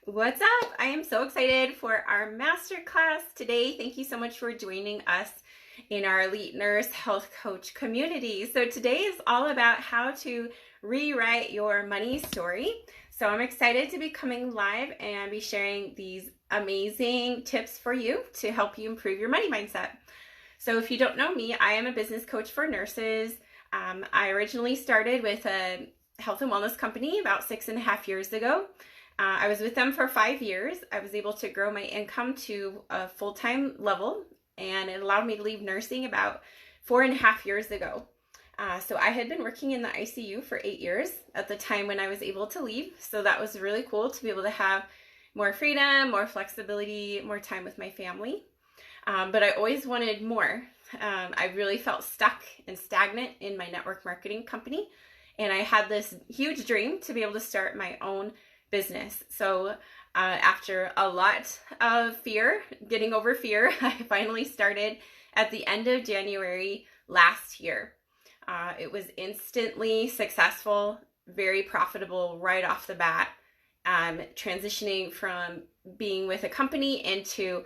What's up? I am so excited for our masterclass today. Thank you so much for joining us in our Elite Nurse Health Coach community. So today is all about how to rewrite your money story. So I'm excited to be coming live and be sharing these amazing tips for you to help you improve your money mindset. So if you don't know me, I am a business coach for nurses. I originally started with a health and wellness company about 6.5 years ago. I was with them for 5 years. I was able to grow my income to a full-time level, and it allowed me to leave nursing about 4.5 years ago. So I had been working in the ICU for 8 years at the time when I was able to leave. So that was really cool to be able to have more freedom, more flexibility, more time with my family. But I always wanted more. I really felt stuck and stagnant in my network marketing company. And I had this huge dream to be able to start my own business. So after a lot of fear, getting over fear, I finally started at the end of January last year. It was instantly successful, very profitable right off the bat. Transitioning from being with a company into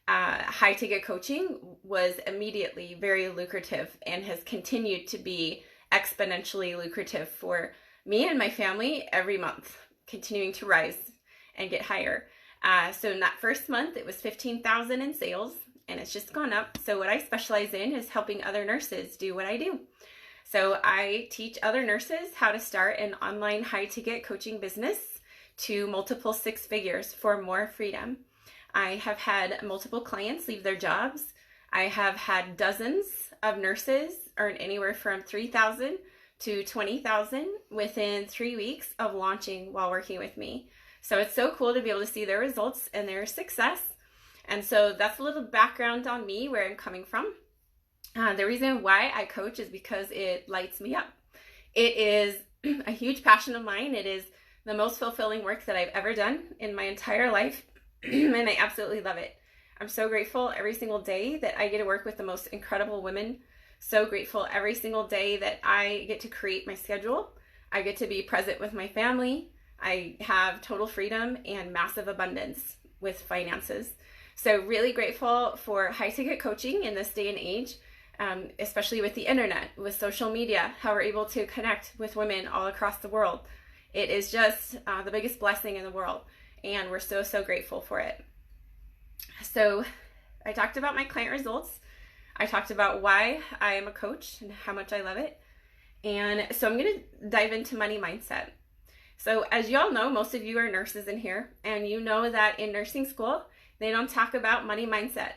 high ticket coaching was immediately very lucrative and has continued to be exponentially lucrative for me and my family every month, continuing to rise and get higher. So in that first month, it was $15,000 in sales, and it's just gone up. So what I specialize in is helping other nurses do what I do. So I teach other nurses how to start an online high ticket coaching business to multiple six figures for more freedom. I have had multiple clients leave their jobs. I have had dozens of nurses earn anywhere from $3,000 to $20,000 within 3 weeks of launching while working with me. So it's so cool to be able to see their results and their success. And so that's a little background on me, where I'm coming from. The reason why I coach is because it lights me up. It is a huge passion of mine. It is the most fulfilling work that I've ever done in my entire life, and I absolutely love it. I'm so grateful every single day that I get to work with the most incredible women. So grateful every single day that I get to create my schedule. I get to be present with my family. I have total freedom and massive abundance with finances. So really grateful for high ticket coaching in this day and age, especially with the internet, with social media, how we're able to connect with women all across the world. It is just the biggest blessing in the world, and we're so, so grateful for it. So I talked about my client results. I talked about why I am a coach and how much I love it. And so I'm going to dive into money mindset. So as y'all know, most of you are nurses in here, and you know that in nursing school, they don't talk about money mindset,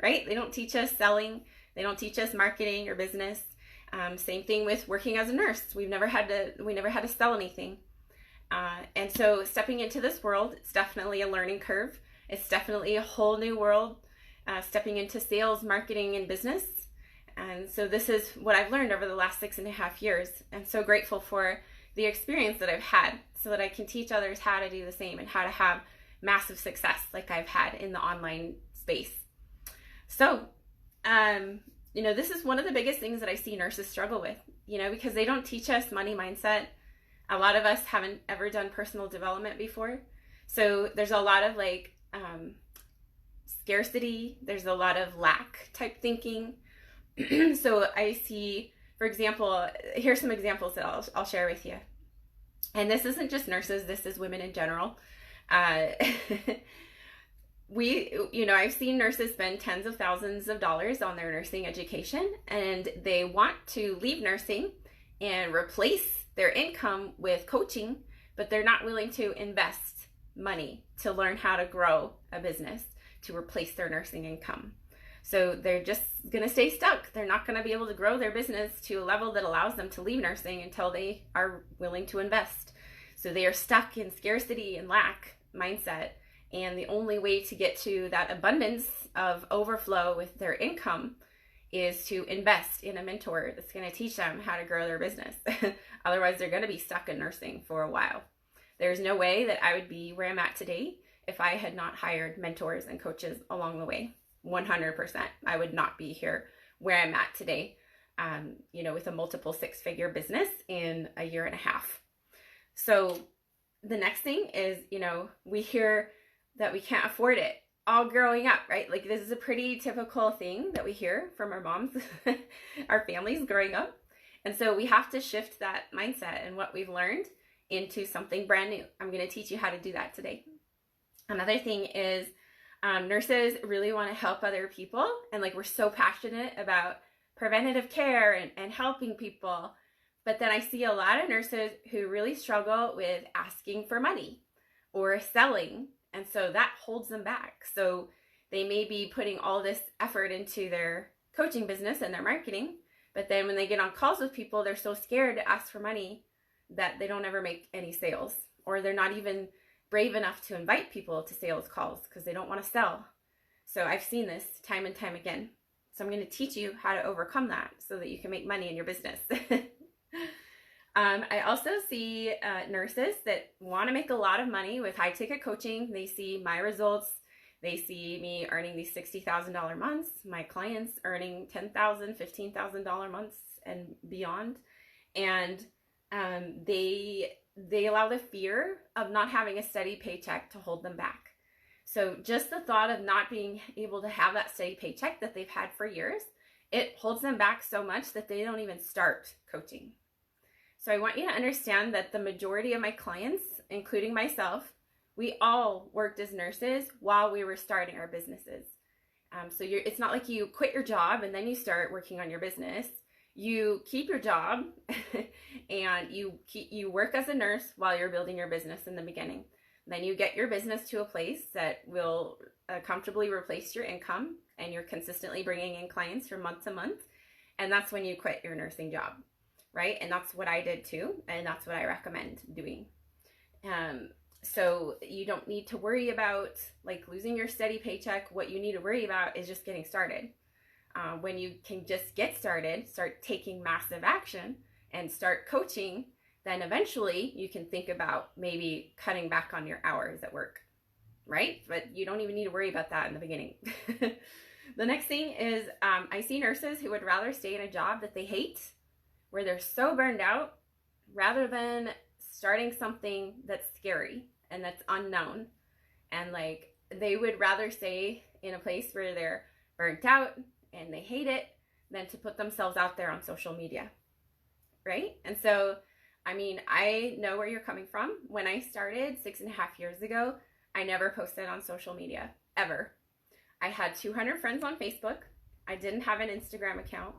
right? They don't teach us selling. They don't teach us marketing or business. Same thing with working as a nurse. We never had to sell anything. And so stepping into this world, it's definitely a learning curve. It's definitely a whole new world. Stepping into sales, marketing, and business. And so this is what I've learned over the last 6.5 years. I'm so grateful for the experience that I've had so that I can teach others how to do the same and how to have massive success like I've had in the online space. So, this is one of the biggest things that I see nurses struggle with, because they don't teach us money mindset. A lot of us haven't ever done personal development before. So there's a lot of scarcity, there's a lot of lack type thinking. So I see, for example, here's some examples that I'll share with you. And this isn't just nurses, this is women in general. I've seen nurses spend tens of thousands of dollars on their nursing education, and they want to leave nursing and replace their income with coaching, but they're not willing to invest money to learn how to grow a business to replace their nursing income. So they're just going to stay stuck. They're not going to be able to grow their business to a level that allows them to leave nursing until they are willing to invest. So they are stuck in scarcity and lack mindset. And the only way to get to that abundance of overflow with their income is to invest in a mentor that's going to teach them how to grow their business. Otherwise, they're going to be stuck in nursing for a while. There's no way that I would be where I'm at today if I had not hired mentors and coaches along the way. 100%. I would not be here where I'm at today, with a multiple six-figure business in a year and a half. So the next thing is, we hear that we can't afford it all growing up, right? Like this is a pretty typical thing that we hear from our moms, our families growing up. And so we have to shift that mindset and what we've learned into something brand new. I'm going to teach you how to do that today. Another thing is nurses really want to help other people. And like we're so passionate about preventative care and helping people. But then I see a lot of nurses who really struggle with asking for money or selling. And so that holds them back. So they may be putting all this effort into their coaching business and their marketing, but then when they get on calls with people, they're so scared to ask for money that they don't ever make any sales, or they're not even brave enough to invite people to sales calls because they don't want to sell. So I've seen this time and time again. So I'm going to teach you how to overcome that so that you can make money in your business. I also see nurses that want to make a lot of money with high ticket coaching. They see my results. They see me earning these $60,000 months, my clients earning $10,000, $15,000 months and beyond. And they allow the fear of not having a steady paycheck to hold them back. So just the thought of not being able to have that steady paycheck that they've had for years, it holds them back so much that they don't even start coaching. So I want you to understand that the majority of my clients, including myself, we all worked as nurses while we were starting our businesses. So it's not like you quit your job and then you start working on your business. You keep your job and you work as a nurse while you're building your business in the beginning. Then you get your business to a place that will comfortably replace your income and you're consistently bringing in clients from month to month. And that's when you quit your nursing job, right? And that's what I did too. And that's what I recommend doing. So you don't need to worry about like losing your steady paycheck. What you need to worry about is just getting started. When you can just get started, start taking massive action and start coaching, then eventually you can think about maybe cutting back on your hours at work, right? But you don't even need to worry about that in the beginning. The next thing is I see nurses who would rather stay in a job that they hate, where they're so burned out, rather than starting something that's scary and that's unknown. And like they would rather stay in a place where they're burnt out and they hate it than to put themselves out there on social media, right? And so, I mean, I know where you're coming from. When I started 6.5 years ago, I never posted on social media, ever. I had 200 friends on Facebook. I didn't have an Instagram account.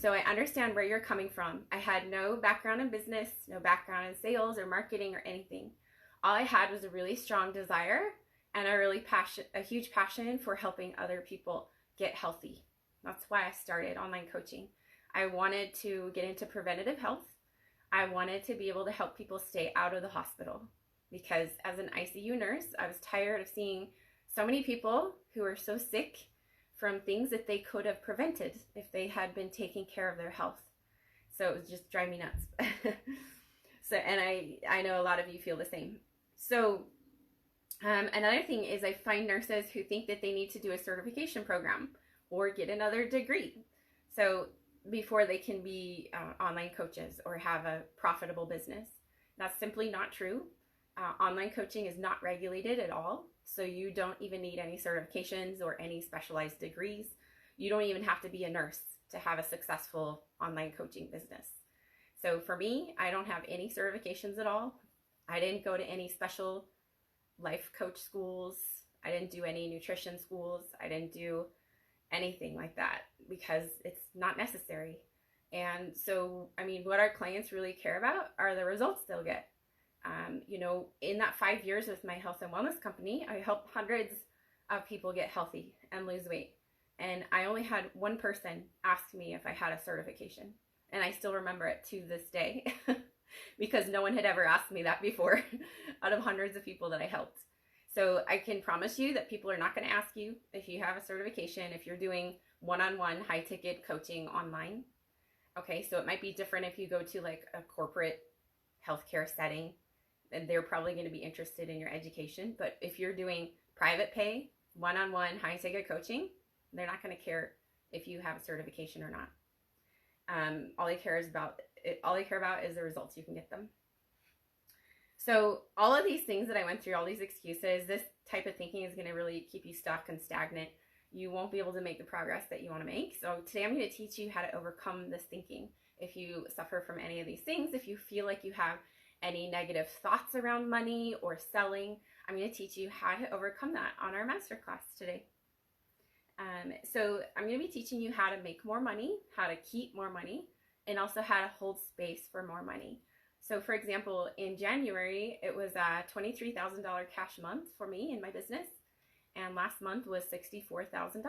So I understand where you're coming from. I had no background in business, no background in sales or marketing or anything. All I had was a really strong desire and a huge passion for helping other people get healthy. That's why I started online coaching. I wanted to get into preventative health. I wanted to be able to help people stay out of the hospital because as an ICU nurse, I was tired of seeing so many people who were so sick from things that they could have prevented if they had been taking care of their health. So it was just driving me nuts. And I know a lot of you feel the same. So another thing is I find nurses who think that they need to do a certification program or get another degree so before they can be online coaches or have a profitable business. That's simply not true. Online coaching is not regulated at all. So you don't even need any certifications or any specialized degrees. You don't even have to be a nurse to have a successful online coaching business. So for me, I don't have any certifications at all. I didn't go to any special life coach schools. I didn't do any nutrition schools. I didn't do anything like that because it's not necessary. And so, I mean, what our clients really care about are the results they'll get. In that 5 years with my health and wellness company, I helped hundreds of people get healthy and lose weight. And I only had one person ask me if I had a certification. And I still remember it to this day because no one had ever asked me that before out of hundreds of people that I helped. So I can promise you that people are not going to ask you if you have a certification, if you're doing one-on-one high ticket coaching online. Okay, so it might be different if you go to like a corporate healthcare setting, and they're probably going to be interested in your education. But if you're doing private pay, one-on-one high ticket coaching, they're not going to care if you have a certification or not. All they care about is the results you can get them. So all of these things that I went through, all these excuses, this type of thinking is going to really keep you stuck and stagnant. You won't be able to make the progress that you want to make. So today I'm going to teach you how to overcome this thinking. If you suffer from any of these things, if you feel like you have any negative thoughts around money or selling, I'm going to teach you how to overcome that on our masterclass today. So I'm going to be teaching you how to make more money, how to keep more money, and also how to hold space for more money. So for example, in January, it was a $23,000 cash month for me in my business. And last month was $64,000.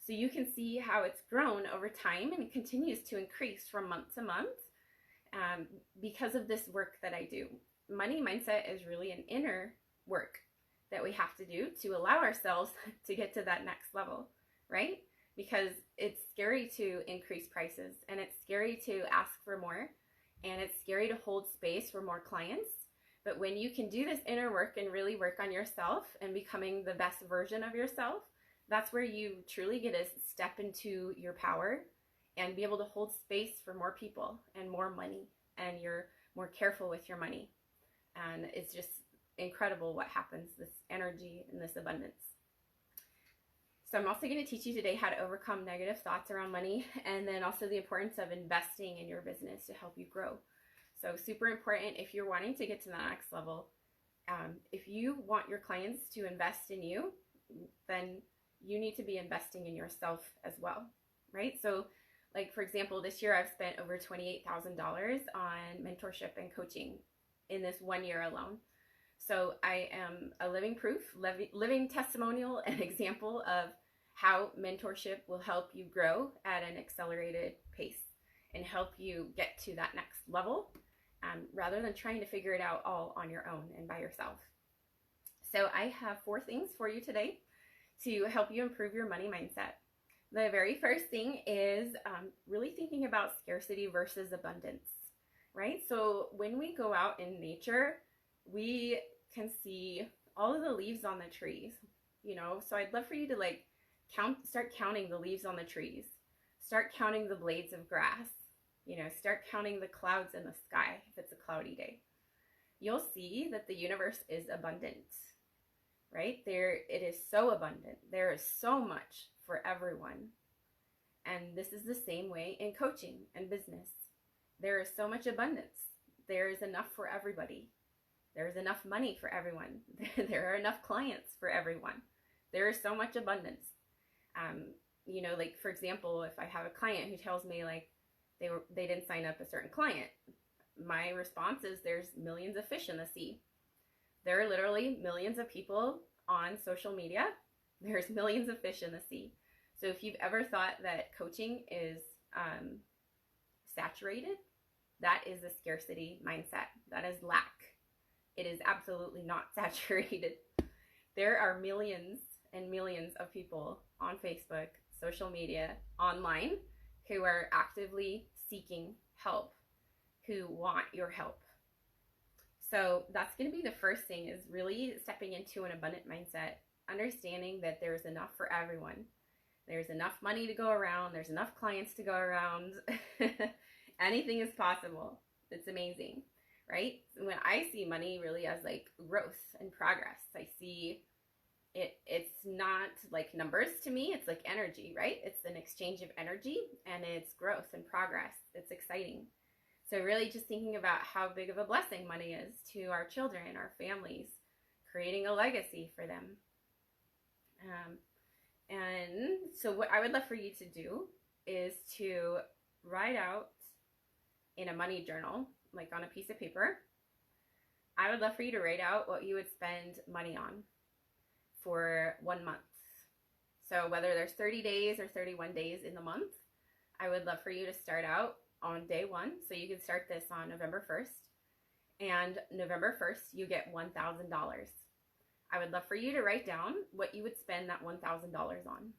So you can see how it's grown over time, and it continues to increase from month to month because of this work that I do. Money mindset is really an inner work that we have to do to allow ourselves to get to that next level, right? Because it's scary to increase prices, and it's scary to ask for more, and it's scary to hold space for more clients. But when you can do this inner work and really work on yourself and becoming the best version of yourself, that's where you truly get to step into your power and be able to hold space for more people and more money, and you're more careful with your money. And it's just incredible what happens, this energy and this abundance. So I'm also going to teach you today how to overcome negative thoughts around money, and then also the importance of investing in your business to help you grow. So super important if you're wanting to get to the next level. If you want your clients to invest in you, then you need to be investing in yourself as well, right? So like, for example, this year I've spent over $28,000 on mentorship and coaching in this 1 year alone. So I am a living proof, living testimonial and example of how mentorship will help you grow at an accelerated pace and help you get to that next level, rather than trying to figure it out all on your own and by yourself. So I have 4 things for you today to help you improve your money mindset. The very first thing is really thinking about scarcity versus abundance, right? So when we go out in nature, we can see all of the leaves on the trees, so I'd love for you to start counting the leaves on the trees, start counting the blades of grass, start counting the clouds in the sky if it's a cloudy day. You'll see that the universe is abundant, right? It is so abundant. There is so much for everyone. And this is the same way in coaching and business. There is so much abundance. There is enough for everybody. There is enough money for everyone. There are enough clients for everyone. There is so much abundance. For example, if I have a client who tells me they didn't sign up a certain client, my response is there's millions of fish in the sea. There are literally millions of people on social media. There's millions of fish in the sea. So if you've ever thought that coaching is saturated, that is a scarcity mindset. That is lack. It is absolutely not saturated. There are millions and millions of people on Facebook, social media, online, who are actively seeking help, who want your help. So that's going to be the first thing, is really stepping into an abundant mindset, understanding that there's enough for everyone. There's enough money to go around. There's enough clients to go around. Anything is possible. It's amazing, right? When I see money really as growth and progress, I see it's not like numbers to me. It's like energy, right? It's an exchange of energy, and it's growth and progress. It's exciting. So really just thinking about how big of a blessing money is to our children, our families, creating a legacy for them. And so what I would love for you to do is to write out in a money journal, like on a piece of paper. I would love for you to write out what you would spend money on for 1 month. So whether there's 30 days or 31 days in the month, I would love for you to start out on day 1. So you can start this on November 1st. And November 1st, you get $1,000. I would love for you to write down what you would spend that $1,000 on.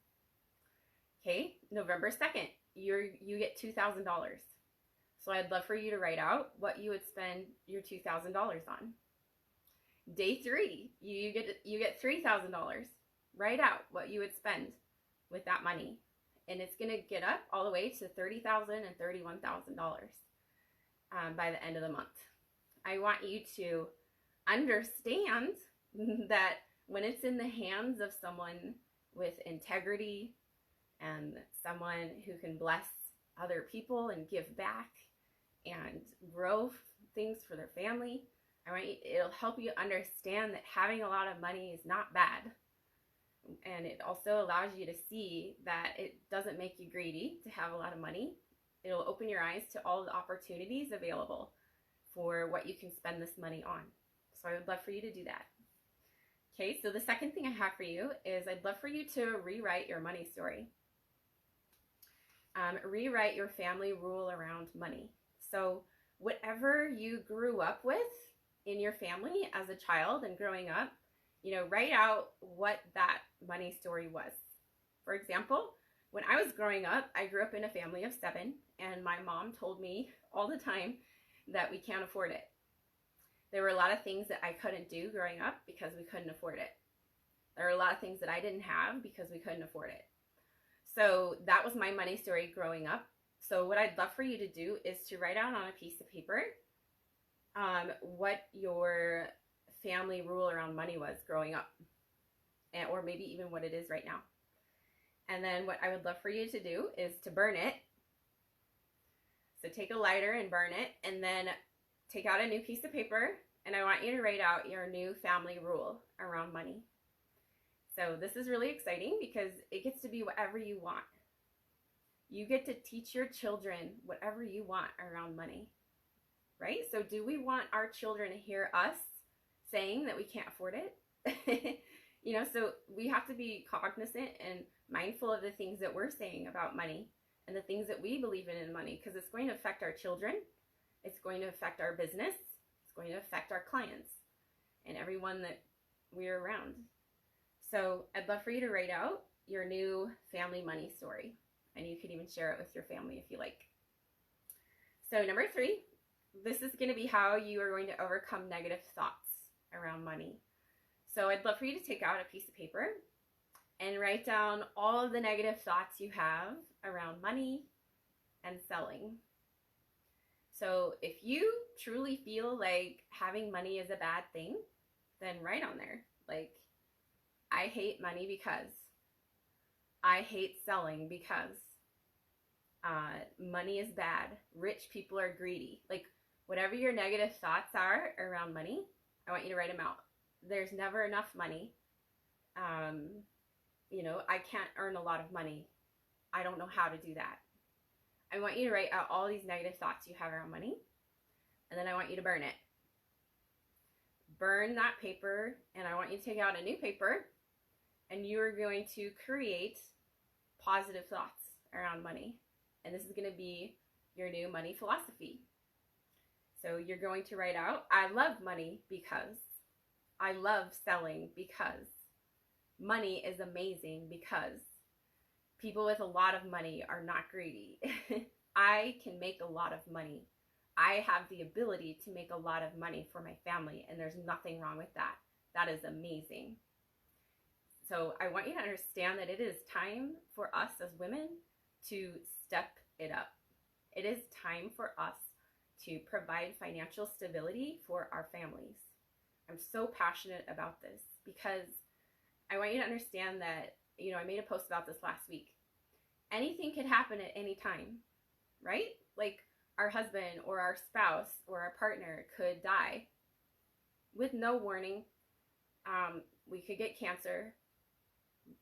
Okay, November 2nd, you get $2,000. So I'd love for you to write out what you would spend your $2,000 on. Day 3, you get $3,000. Write out what you would spend with that money, and it's going to get up all the way to $30,000 and $31,000 by the end of the month. I want you to understand that when it's in the hands of someone with integrity and someone who can bless other people and give back and grow things for their family, it'll help you understand that having a lot of money is not bad. And it also allows you to see that it doesn't make you greedy to have a lot of money. It'll open your eyes to all the opportunities available for what you can spend this money on. So I would love for you to do that. Okay, so the second thing I have for you is I'd love for you to rewrite your money story. Rewrite your family rule around money. So whatever you grew up with in your family as a child and growing up, write out what that money story was. For example, when I was growing up, I grew up in a family of 7, and my mom told me all the time that we can't afford it. There were a lot of things that I couldn't do growing up because we couldn't afford it. There were a lot of things that I didn't have because we couldn't afford it. So that was my money story growing up. So what I'd love for you to do is to write out on a piece of paper what your family rule around money was growing up, or maybe even what it is right now. And then what I would love for you to do is to burn it. So take a lighter and burn it, and then take out a new piece of paper, and I want you to write out your new family rule around money. So this is really exciting because it gets to be whatever you want. You get to teach your children whatever you want around money, right? So do we want our children to hear us saying that we can't afford it? So we have to be cognizant and mindful of the things that we're saying about money and the things that we believe in money, because it's going to affect our children. It's going to affect our business. It's going to affect our clients and everyone that we're around. So I'd love for you to write out your new family money story, and you could even share it with your family if you like. So number 3, this is going to be how you are going to overcome negative thoughts around money. So I'd love for you to take out a piece of paper and write down all of the negative thoughts you have around money and selling. So if you truly feel like having money is a bad thing, then write on there, like, I hate money because, I hate selling because, money is bad, rich people are greedy. Like, whatever your negative thoughts are around money, I want you to write them out. There's never enough money. I can't earn a lot of money. I don't know how to do that. I want you to write out all these negative thoughts you have around money, and then I want you to burn it. Burn that paper, and I want you to take out a new paper, and you are going to create positive thoughts around money. And this is going to be your new money philosophy. So you're going to write out, I love money because, I love selling because, money is amazing because, people with a lot of money are not greedy. I can make a lot of money. I have the ability to make a lot of money for my family, and there's nothing wrong with that. That is amazing. So I want you to understand that it is time for us as women to step it up. It is time for us to provide financial stability for our families. I'm so passionate about this because I want you to understand that, I made a post about this last week. Anything could happen at any time, right? Like our husband or our spouse or our partner could die with no warning. We could get cancer.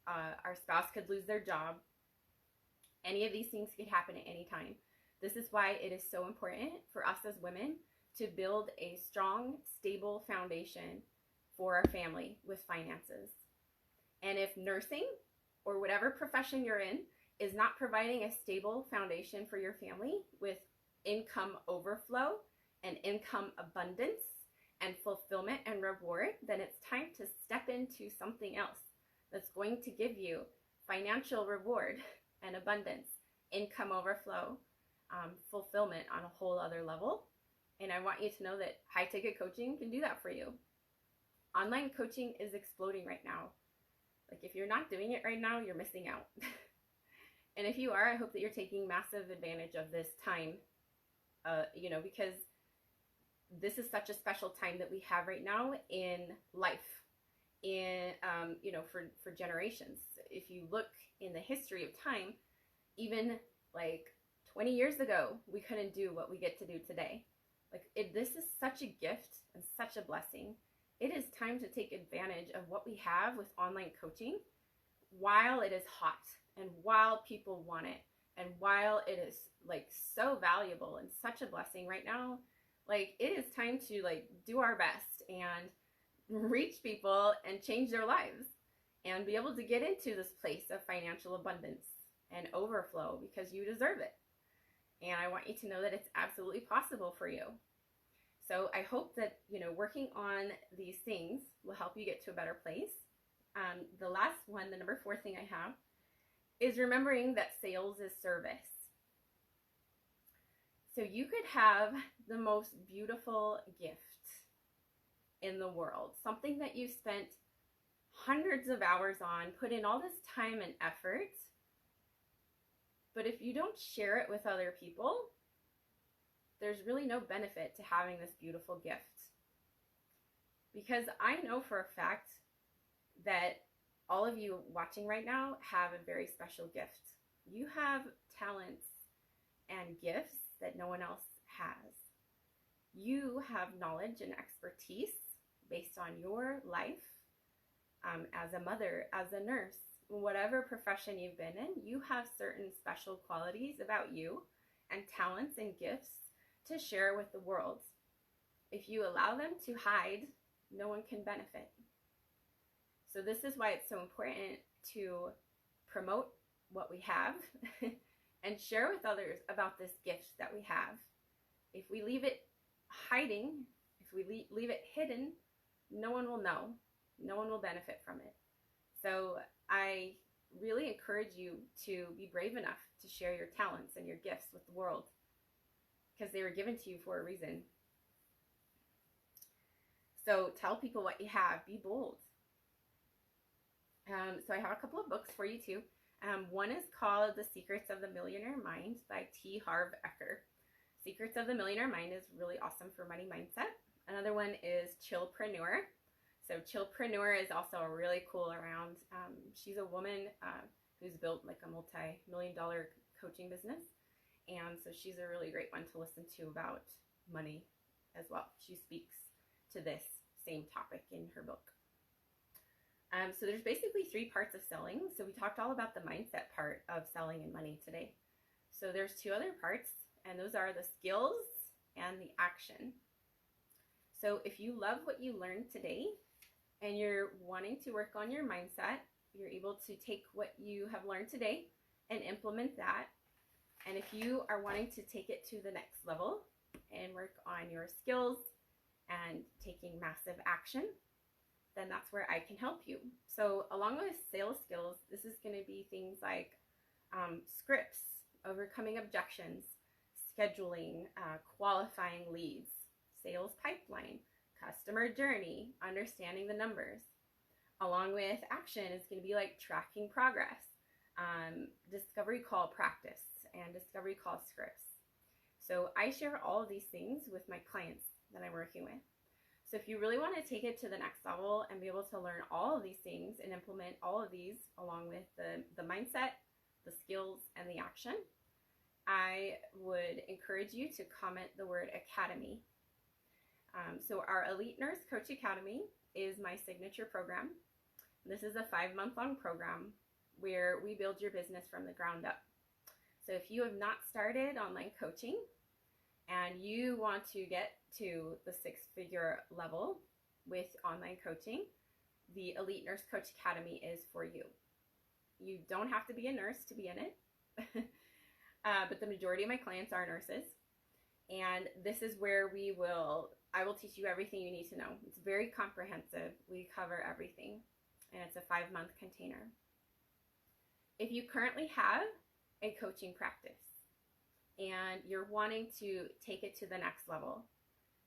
Our spouse could lose their job. Any of these things could happen at any time. This is why it is so important for us as women to build a strong, stable foundation for our family with finances. And if nursing or whatever profession you're in is not providing a stable foundation for your family with income overflow and income abundance and fulfillment and reward, then it's time to step into something else that's going to give you financial reward and abundance, income overflow, fulfillment on a whole other level. And I want you to know that high ticket coaching can do that for you. Online coaching is exploding right now. Like if you're not doing it right now, you're missing out. And if you are, I hope that you're taking massive advantage of this time, because this is such a special time that we have right now in life, in for generations. If you look in the history of time, even like 20 years ago, we couldn't do what we get to do today. This is such a gift and such a blessing. It is time to take advantage of what we have with online coaching while it is hot and while people want it and while it is so valuable and such a blessing right now. It is time to do our best and reach people and change their lives and be able to get into this place of financial abundance and overflow, because you deserve it. And I want you to know that it's absolutely possible for you. So I hope that, working on these things will help you get to a better place. The last one, the number 4 thing I have, is remembering that sales is service. So you could have the most beautiful gift in the world, something that you spent hundreds of hours on, put in all this time and effort, but if you don't share it with other people, there's really no benefit to having this beautiful gift. Because I know for a fact that all of you watching right now have a very special gift. You have talents and gifts that no one else has. You have knowledge and expertise based on your life as a mother, as a nurse, whatever profession you've been in. You have certain special qualities about you and talents and gifts to share with the world. If you allow them to hide, no one can benefit. So this is why it's so important to promote what we have and share with others about this gift that we have. If we leave it hiding, if we leave it hidden, no one will know. No one will benefit from it. So I really encourage you to be brave enough to share your talents and your gifts with the world, because they were given to you for a reason. So tell people what you have. Be bold. So I have a couple of books for you too. One is called The Secrets of the Millionaire Mind by T. Harv Eker. Secrets of the Millionaire Mind is really awesome for money mindset. Another one is Chillpreneur. So Chillpreneur is also really cool around. She's a woman who's built a multi-million-dollar coaching business. And so she's a really great one to listen to about money as well. She speaks to this same topic in her book. So there's basically 3 parts of selling. So we talked all about the mindset part of selling and money today. So there's 2 other parts, and those are the skills and the action. So if you love what you learned today and you're wanting to work on your mindset, you're able to take what you have learned today and implement that. And if you are wanting to take it to the next level and work on your skills and taking massive action, then that's where I can help you. So along with sales skills, this is going to be things like scripts, overcoming objections, scheduling, qualifying leads, sales pipeline, customer journey, understanding the numbers. Along with action is going to be like tracking progress, discovery call practice, and discovery call scripts. So I share all of these things with my clients that I'm working with. So if you really want to take it to the next level and be able to learn all of these things and implement all of these along with the mindset, the skills, and the action, I would encourage you to comment the word academy. So our Elite Nurse Coach Academy is my signature program. This is a 5-month-long program where we build your business from the ground up. So if you have not started online coaching and you want to get to the 6-figure level with online coaching, the Elite Nurse Coach Academy is for you. You don't have to be a nurse to be in it, but the majority of my clients are nurses. And this is where I will teach you everything you need to know. It's very comprehensive. We cover everything, and it's a 5-month container. If you currently have a coaching practice and you're wanting to take it to the next level,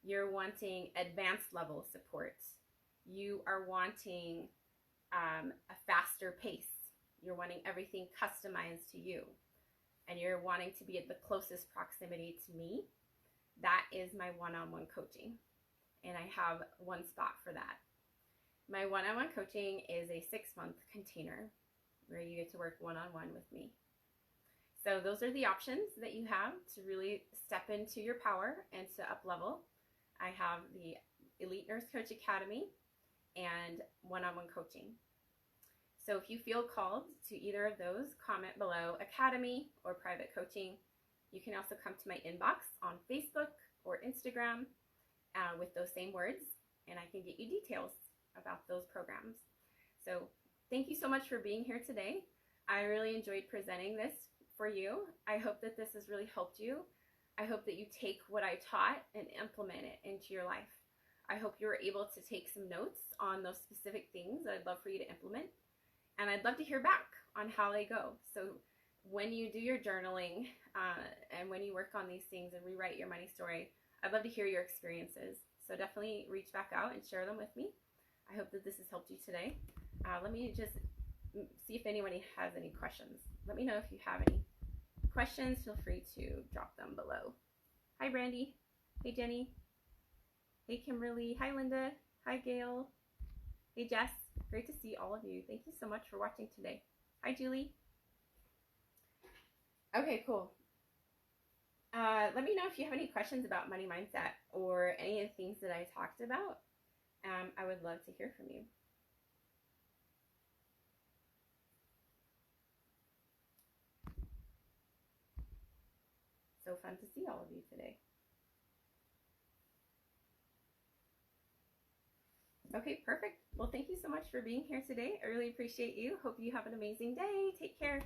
you're wanting advanced level support, you are wanting a faster pace, you're wanting everything customized to you, and you're wanting to be at the closest proximity to me, that is my one-on-one coaching. And I have one spot for that. My one-on-one coaching is a 6-month container where you get to work one-on-one with me. So those are the options that you have to really step into your power and to up level. I have the Elite Nurse Coach Academy and one-on-one coaching. So if you feel called to either of those, comment below Academy or private coaching. You can also come to my inbox on Facebook or Instagram with those same words, and I can get you details about those programs. So thank you so much for being here today. I really enjoyed presenting this for you. I hope that this has really helped you. I hope that you take what I taught and implement it into your life. I hope you were able to take some notes on those specific things that I'd love for you to implement. And I'd love to hear back on how they go. So when you do your journaling and when you work on these things and rewrite your money story, I'd love to hear your experiences. So definitely reach back out and share them with me. I hope that this has helped you today. Let me just see if anybody has any questions. Let me know if you have any questions. Feel free to drop them below. Hi, Brandy. Hey, Jenny. Hey, Kimberly. Hi, Linda. Hi, Gail. Hey, Jess. Great to see all of you. Thank you so much for watching today. Hi, Julie. Okay, cool. Let me know if you have any questions about money mindset or any of the things that I talked about. I would love to hear from you. So fun to see all of you today. Okay, perfect. Well, thank you so much for being here today. I really appreciate you. Hope you have an amazing day. Take care.